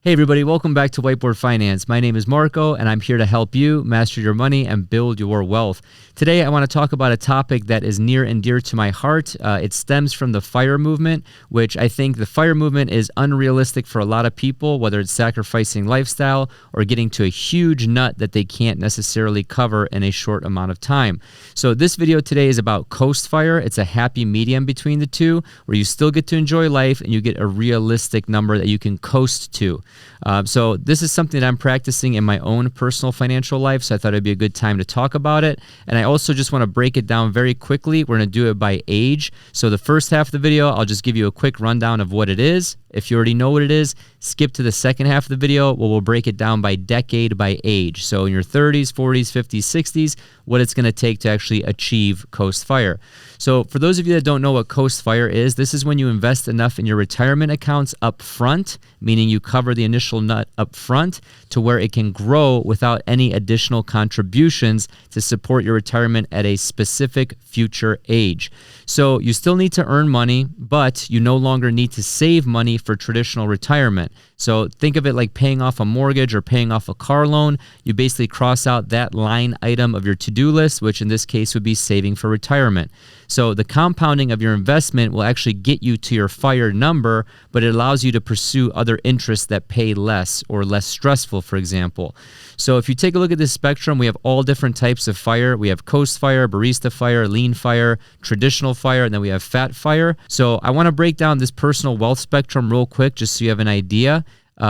Hey everybody, welcome back to Whiteboard Finance. My name is Marco and I'm here to help you master your money and build your wealth. Today I want to talk about a topic that is near and dear to my heart. It stems from the FIRE movement, which I think the FIRE movement is unrealistic for a lot of people, whether it's sacrificing lifestyle or getting to a huge nut that they can't necessarily cover in a short amount of time. So this video today is about Coast FIRE. It's a happy medium between the two where you still get to enjoy life and you get a realistic number that you can coast to. So this is something that I'm practicing in my own personal financial life, so I thought it'd be a good time to talk about it. And I also just want to break it down very quickly. We're going to do it by age. So the first half of the video, I'll just give you a quick rundown of what it is. If you already know what it is, skip to the second half of the video where we'll break it down by decade, by age. So in your 30s, 40s, 50s, 60s, what it's going to take to actually achieve Coast FIRE. So for those of you that don't know what Coast FIRE is, this is when you invest enough in your retirement accounts up front, meaning you cover the initial nut up front to where it can grow without any additional contributions to support your retirement at a specific future age. So you still need to earn money, but you no longer need to save money for traditional retirement. So think of it like paying off a mortgage or paying off a car loan. You basically cross out that line item of your to-do list, which in this case would be saving for retirement. So the compounding of your investment will actually get you to your FIRE number, but it allows you to pursue other interests that pay less or less stressful, for example. So if you take a look at this spectrum, we have all different types of FIRE. We have Coast FIRE, Barista FIRE, Lean FIRE, Traditional FIRE, and then we have Fat FIRE. So I want to break down this personal wealth spectrum real quick just so you have an idea.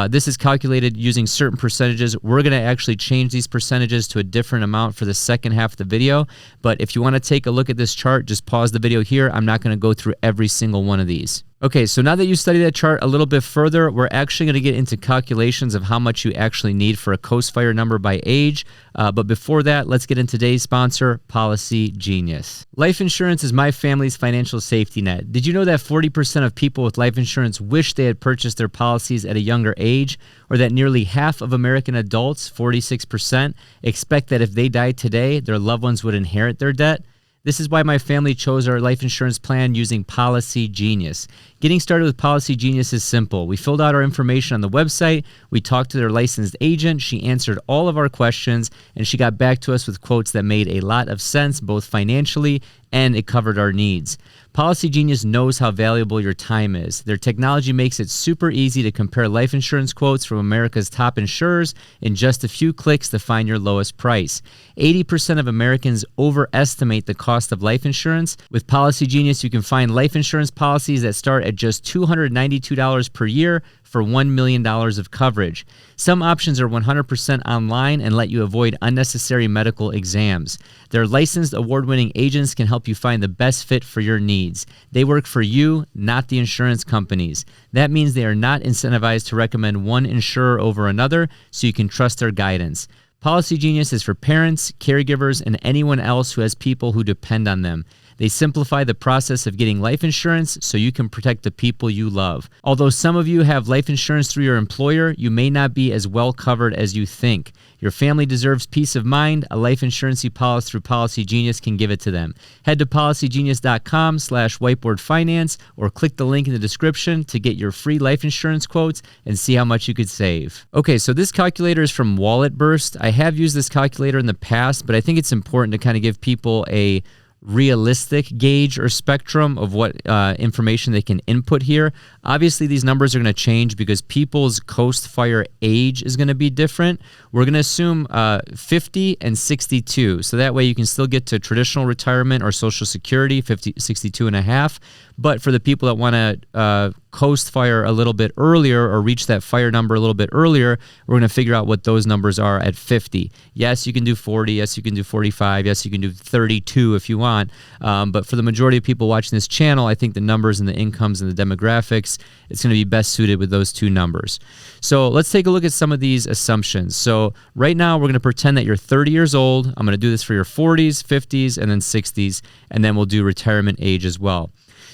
This is calculated using certain percentages. We're going to actually change these percentages to a different amount for the second half of the video. But if you want to take a look at this chart, just pause the video here. I'm not going to go through every single one of these. Okay, so now that you study that chart a little bit further, we're actually going to get into calculations of how much you actually need for a Coast FIRE number by age. But before that, let's get into today's sponsor, Policy Genius. Life insurance is my family's financial safety net. Did you know that 40% of people with life insurance wish they had purchased their policies at a younger age? Or that nearly half of American adults, 46%, expect that if they died today, their loved ones would inherit their debt? This is why my family chose our life insurance plan using Policy Genius. Getting started with Policy Genius is simple. We filled out our information on the website, we talked to their licensed agent, she answered all of our questions, and she got back to us with quotes that made a lot of sense, both financially and it covered our needs. Policy Genius knows how valuable your time is. Their technology makes it super easy to compare life insurance quotes from America's top insurers in just a few clicks to find your lowest price. 80% of Americans overestimate the cost of life insurance. With Policy Genius, you can find life insurance policies that start at just $292 per year for $1 million of coverage. Some options are 100% online and let you avoid unnecessary medical exams. Their licensed award-winning agents can help you find the best fit for your needs. They work for you, not the insurance companies. That means they are not incentivized to recommend one insurer over another, so you can trust their guidance. Policy Genius is for parents, caregivers, and anyone else who has people who depend on them. They simplify the process of getting life insurance so you can protect the people you love. Although some of you have life insurance through your employer, you may not be as well covered as you think. Your family deserves peace of mind. A life insurance you policy through Policy Genius can give it to them. Head to policygenius.com/whiteboardfinance or click the link in the description to get your free life insurance quotes and see how much you could save. Okay, so this calculator is from WalletBurst. I have used this calculator in the past, but I think it's important to kind of give people a realistic gauge or spectrum of what information they can input here. Obviously, these numbers are going to change because people's Coast FIRE age is going to be different. We're going to assume 50 and 62. So that way you can still get to traditional retirement or Social Security, 62 and a half. But for the people that want to Coast FIRE a little bit earlier or reach that FIRE number a little bit earlier, we're going to figure out what those numbers are at 50. Yes, you can do 40. Yes, you can do 45. Yes, you can do 32 if you want. But for the majority of people watching this channel, I think the numbers and the incomes and the demographics, it's going to be best suited with those two numbers. So let's take a look at some of these assumptions. So right now, we're going to pretend that you're 30 years old. I'm going to do this for your 40s, 50s, and then 60s, and then we'll do retirement age as well.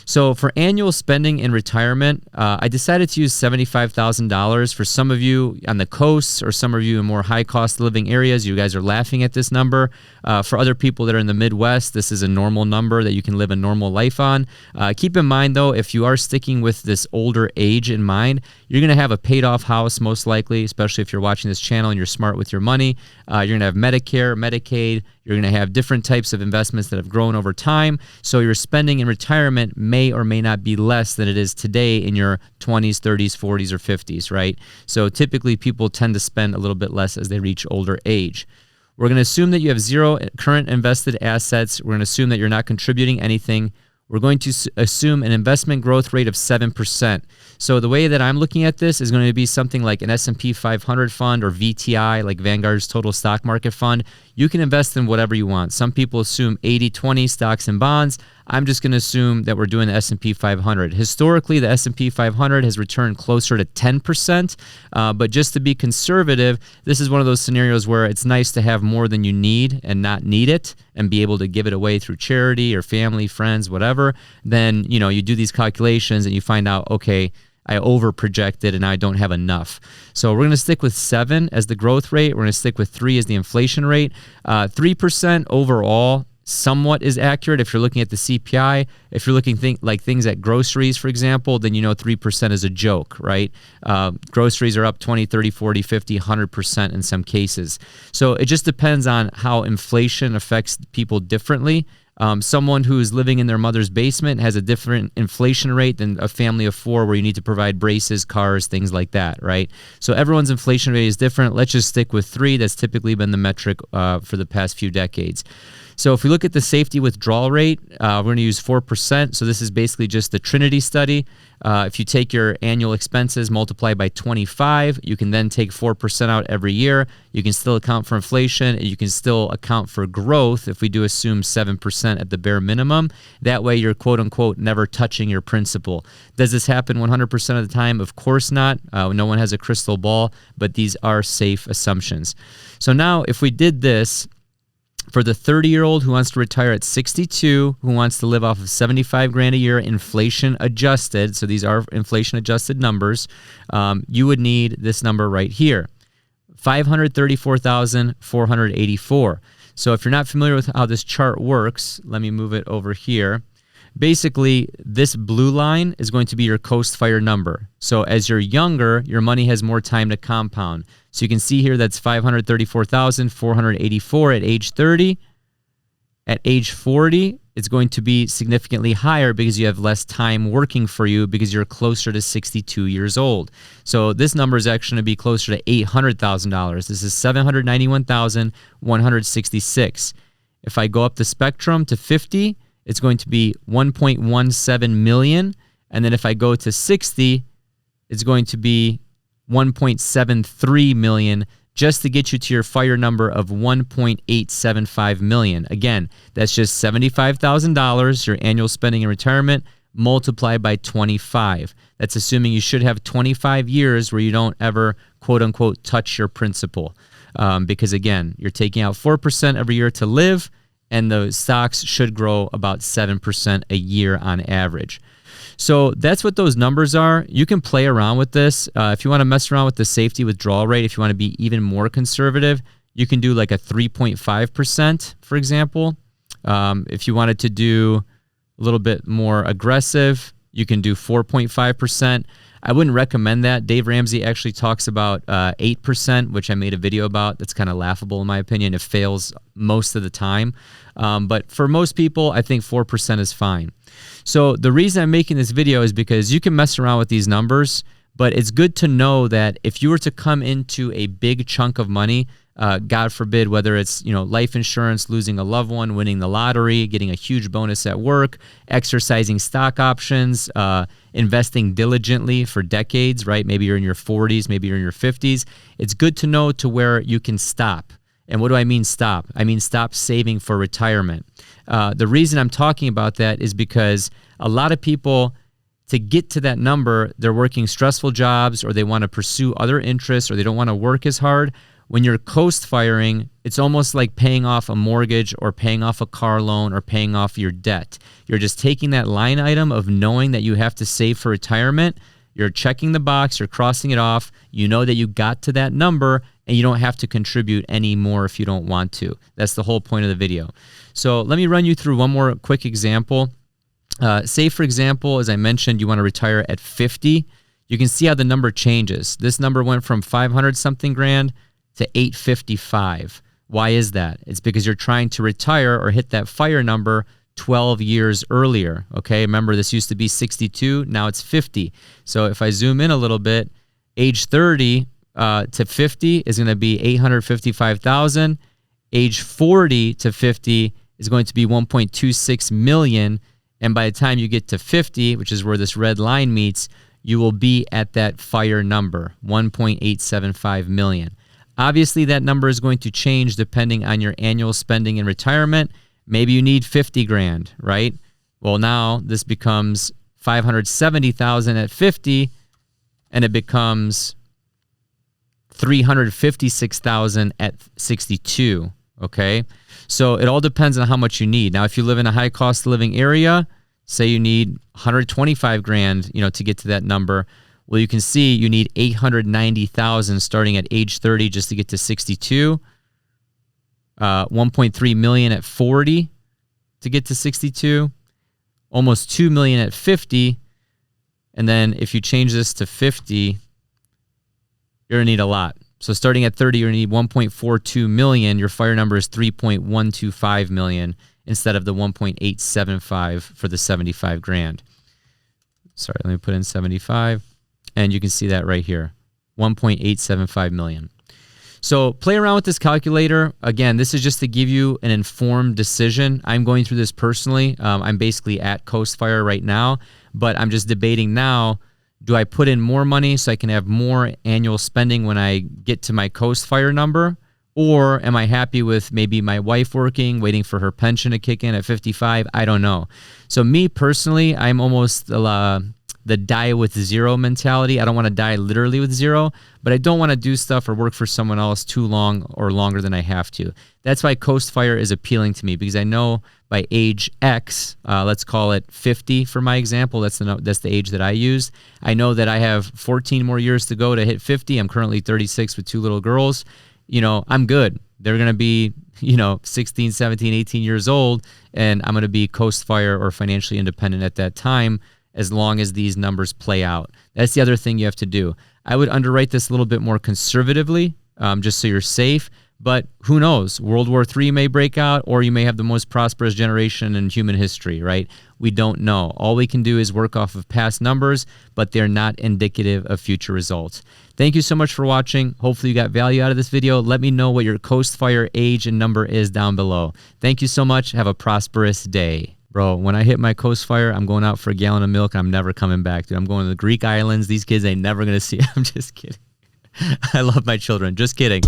So for annual spending in retirement, I decided to use $75,000. For some of you on the coasts or some of you in more high cost of living areas, you guys are laughing at this number. For other people that are in the Midwest, this is a normal number that you can live a normal life on. Keep in mind though, if you are sticking with this older age in mind, you're going to have a paid off house most likely, especially if you're watching this channel and you're smart with your money. You're going to have Medicare, Medicaid. You're going to have different types of investments that have grown over time. So your spending in retirement may or may not be less than it is today in your 20s, 30s, 40s, or 50s, right? So typically people tend to spend a little bit less as they reach older age. We're going to assume that you have zero current invested assets. We're going to assume that you're not contributing anything. We're going to assume an investment growth rate of 7%. So the way that I'm looking at this is going to be something like an S&P 500 fund or VTI, like Vanguard's Total Stock Market Fund. You can invest in whatever you want. Some people assume 80-20 stocks and bonds. I'm just going to assume that we're doing the S&P 500. Historically, the S&P 500 has returned closer to 10%, but just to be conservative, this is one of those scenarios where it's nice to have more than you need and not need it and be able to give it away through charity or family, friends, whatever. Then, you do these calculations and you find out, okay, I over-projected and I don't have enough. So we're going to stick with 7 as the growth rate. We're going to stick with 3 as the inflation rate. 3% overall somewhat is accurate if you're looking at the CPI. If you're looking things at groceries, for example, then 3% is a joke, right? Groceries are up 20, 30, 40, 50, 100% in some cases. So it just depends on how inflation affects people differently. Someone who's living in their mother's basement has a different inflation rate than a family of 4 where you need to provide braces, cars, things like that, right? So everyone's inflation rate is different. Let's just stick with 3. That's typically been the metric for the past few decades. So if we look at the safety withdrawal rate, we're going to use 4%. So this is basically just the Trinity study. If you take your annual expenses, multiply by 25, you can then take 4% out every year. You can still account for inflation, and you can still account for growth if we do assume 7% at the bare minimum. That way you're quote-unquote never touching your principal. Does this happen 100% of the time? Of course not. No one has a crystal ball, but these are safe assumptions. So now if we did this, for the 30-year-old who wants to retire at 62, who wants to live off of 75 grand a year, inflation adjusted, so these are inflation adjusted numbers, you would need this number right here, $534,484. So if you're not familiar with how this chart works, let me move it over here. Basically, this blue line is going to be your coast fire number. So as you're younger, your money has more time to compound. So you can see here that's $534,484 at age 30. At age 40, it's going to be significantly higher because you have less time working for you because you're closer to 62 years old. So this number is actually going to be closer to $800,000. This is $791,166. If I go up the spectrum to 50, it's going to be 1.17 million. And then if I go to 60, it's going to be 1.73 million just to get you to your fire number of 1.875 million. Again, that's just $75,000, your annual spending in retirement, multiplied by 25. That's assuming you should have 25 years where you don't ever, quote unquote, touch your principal. Because again, you're taking out 4% every year to live, and the stocks should grow about 7% a year on average. So that's what those numbers are. You can play around with this. If you want to mess around with the safety withdrawal rate, if you want to be even more conservative, you can do like a 3.5%, for example. If you wanted to do a little bit more aggressive, you can do 4.5%. I wouldn't recommend that. Dave Ramsey actually talks about 8%, which I made a video about. That's kind of laughable in my opinion. It fails most of the time. But for most people, I think 4% is fine. So the reason I'm making this video is because you can mess around with these numbers, but it's good to know that if you were to come into a big chunk of money, God forbid, whether it's life insurance, losing a loved one, winning the lottery, getting a huge bonus at work, exercising stock options, investing diligently for decades, right? Maybe you're in your 40s, maybe you're in your 50s. It's good to know to where you can stop. And what do I mean stop? I mean stop saving for retirement. The reason I'm talking about that is because a lot of people, to get to that number, they're working stressful jobs or they want to pursue other interests or they don't want to work as hard. When you're coast firing, it's almost like paying off a mortgage or paying off a car loan or paying off your debt. You're just taking that line item of knowing that you have to save for retirement. You're checking the box, you're crossing it off. You know that you got to that number and you don't have to contribute any more if you don't want to. That's the whole point of the video. So let me run you through one more quick example. Say, for example, as I mentioned, you want to retire at 50. you can see how the number changes. This number went from 500 something grand to 855. Why is that? It's because you're trying to retire or hit that FIRE number 12 years earlier. Okay, remember this used to be 62, now it's 50. So if I zoom in a little bit, age 30 to 50 is going to be 855,000. Age 40 to 50 is going to be 1.26 million. And by the time you get to 50, which is where this red line meets, you will be at that FIRE number, 1.875 million. Obviously, that number is going to change depending on your annual spending in retirement. Maybe you need 50 grand, right? Well, now this becomes 570,000 at 50, and it becomes 356,000 at 62, okay? So it all depends on how much you need. Now, if you live in a high cost of living area, say you need 125 grand, to get to that number, well, you can see you need 890,000 starting at age 30 just to get to 62. 1.3 million at 40 to get to 62. Almost 2 million at 50. And then if you change this to 50, you're going to need a lot. So starting at 30, you're going to need 1.42 million. Your FIRE number is 3.125 million instead of the 1.875 for the 75 grand. Sorry, let me put in 75. And you can see that right here, 1.875 million. So play around with this calculator. Again, this is just to give you an informed decision. I'm going through this personally. I'm basically at Coast Fire right now, but I'm just debating now, do I put in more money so I can have more annual spending when I get to my Coast Fire number? Or am I happy with maybe my wife working, waiting for her pension to kick in at 55? I don't know. So me personally, I'm almost the die with zero mentality. I don't want to die literally with zero, but I don't want to do stuff or work for someone else too long or longer than I have to. That's why Coast Fire is appealing to me, because I know by age X, let's call it 50 for my example, that's the age that I used. I know that I have 14 more years to go to hit 50. I'm currently 36 with 2 little girls. I'm good. They're going to be, 16, 17, 18 years old, and I'm going to be Coast Fire or financially independent at that time, as long as these numbers play out. That's the other thing you have to do. I would underwrite this a little bit more conservatively, just so you're safe. But who knows? World War III may break out, or you may have the most prosperous generation in human history, right? We don't know. All we can do is work off of past numbers, but they're not indicative of future results. Thank you so much for watching. Hopefully you got value out of this video. Let me know what your Coast Fire age and number is down below. Thank you so much. Have a prosperous day. Bro, when I hit my Coast Fire, I'm going out for a gallon of milk. I'm never coming back, dude. I'm going to the Greek islands. These kids ain't never going to see it. I'm just kidding. I love my children. Just kidding.